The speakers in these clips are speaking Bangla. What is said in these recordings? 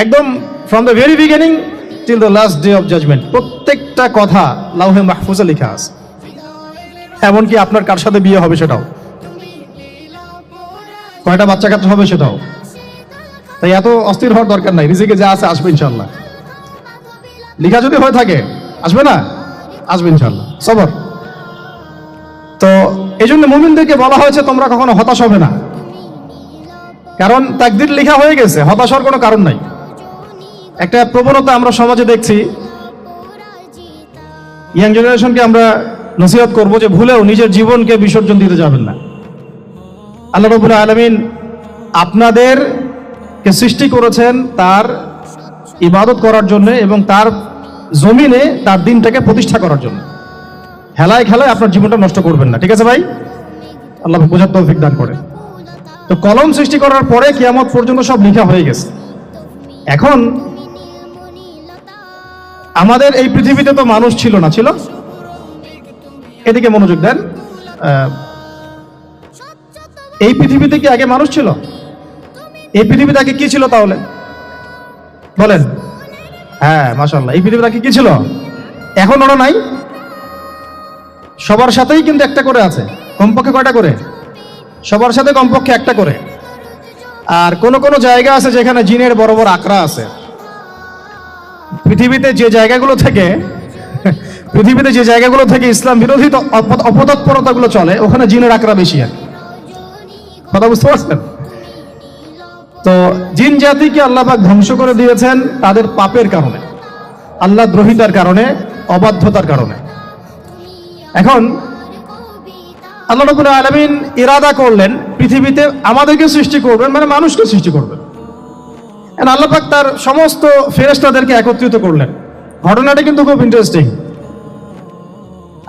একদম from the very beginning till the last day of judgement প্রত্যেকটা কথা লাউহে মাহফুজে লেখা আছে। এমনকি আপনার কার সাথে বিয়ে হবে সেটাও, কয়টা বাচ্চা কাচ্চা হবে সেটাও। তাই এত অস্থির হওয়ার দরকার নাই, রিজিকে যা আছে আসবে ইনশাল্লাহ। লেখা যদি হয়ে থাকে আসবে না, আসবে ইনশাল্লাহ, সবর। তো এই জন্য মুমিনদেরকে বলা হয়েছে তোমরা কখনো হতাশ হবে না, কারণ তাকদীর লেখা হয়ে গেছে, হতাশ হওয়ার কোনো কারণ নাই। একটা প্রবণতা আমরা সমাজে দেখছি, ইয়াং জেনারেশনকে আমরা নসিহত করব যে ভুলেও নিজের জীবনকে বিসর্জন দিতে যাবেন না। আল্লাহ রাব্বুল আলামিন আপনাদেরকে সৃষ্টি করেছেন তার ইবাদত করার জন্য এবং তার জমিনে তার দিনটাকে প্রতিষ্ঠা করার জন্য। হেলায় খেলায় আপনার জীবনটা নষ্ট করবেন না, ঠিক আছে ভাই? আল্লাহ বোঝার তৌফিক দান করে। তো কলম সৃষ্টি করার পরে কিয়ামত পর্যন্ত সব লেখা হয়ে গেছে। এখন আমাদের এই পৃথিবীতে তো মানুষ ছিল না, ছিল? এদিকে মনোযোগ দেন। এই পৃথিবীতে কি আগে মানুষ ছিল? এই পৃথিবীতে আগে কি ছিল তাহলে বলেন? হ্যাঁ, মাশাআল্লাহ। এই পৃথিবীতে আগে কি ছিল? এখন ওরা নাই। সবার সাথেই কিন্তু একটা করে আছে, কমপক্ষে কয়টা করে? সবার সাথে কমপক্ষে একটা করে। আর কোন কোন জায়গা আছে যেখানে জিনের বড় বড় আকড়া আছে। পৃথিবীতে যে জায়গাগুলো থেকে ইসলাম বিরোধী অপতৎপরতাগুলো চলে, ওখানে জিনের আকড়া বেশি। আর কথা বুঝতে পারছেন? তো জিন জাতিকে আল্লাহ পাক ধ্বংস করে দিয়েছেন তাদের পাপের কারণে, আল্লাহ দ্রোহিতার কারণে, অবাধ্যতার কারণে। এখন আল্লাহ রাব্বুল আলামিন ইরাদা করলেন পৃথিবীতে আমাদেরকে সৃষ্টি করবেন, মানে মানুষকে সৃষ্টি করবেন। আল্লাহ পাক তার সমস্ত ফেরেশতাদেরকে একত্রিত করলেন। ঘটনাটা কিন্তু খুব ইন্টারেস্টিং।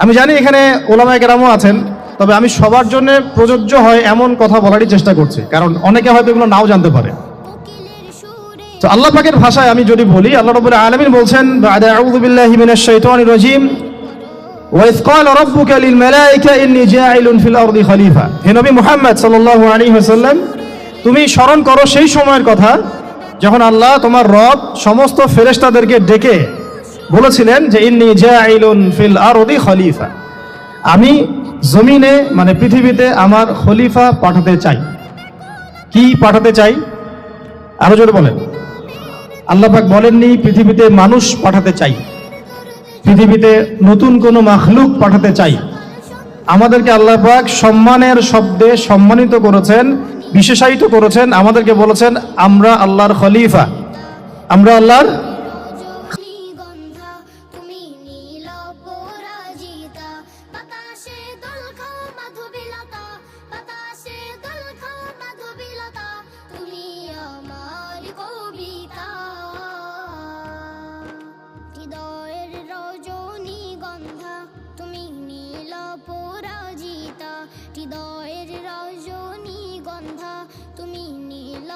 আমি জানি এখানে ওলামায়ে কেরামও আছেন, তবে আমি সবার জন্য প্রযোজ্য হয় এমন কথা বলারই চেষ্টা করছি, কারণ অনেকে হয়তো এগুলো নাও জানতে পারে। তো আল্লাহ পাকের ভাষায় আমি যদি বলি, আল্লাহ রাব্বুল আলামিন বলছেন, বা'দা আউযু বিল্লাহি মিনাশ শাইতানির রাজীম, ওয়াইয ক্বালা রাব্বুকা লিল মালায়েকা ইন্নী জাইলুন ফিল আরদি খলিফা। হে নবী মুহাম্মদ সাল্লাল্লাহু আলাইহি ওয়াসাল্লাম, তুমি স্মরণ করো সেই সময়ের কথা যখন আল্লাহ তোমার রব সমস্ত ফেরেশতাদেরকে ডেকে বলেছিলেন যে ইন্নী জাইলুন ফিল আরদি খলিফা, আমি জমিনে মানে পৃথিবীতে আমার খলিফা পাঠাতে চাই। কি পাঠাতে চাই? আরো জোরে বলেন। আল্লাহ পাক বলেননি পৃথিবীতে মানুষ পাঠাতে চাই, পৃথিবীতে নতুন কোনো মাখলুক পাঠাতে চাই। আমাদেরকে আল্লাহ পাক সম্মানের শব্দে সম্মানিত করেছেন, বিশেষায়িত করেছেন। আমাদেরকে বলেছেন আমরা আল্লাহর খলিফা, আমরা আল্লাহর। হৃদয়ের রজনী গন্ধা, তুমি নীল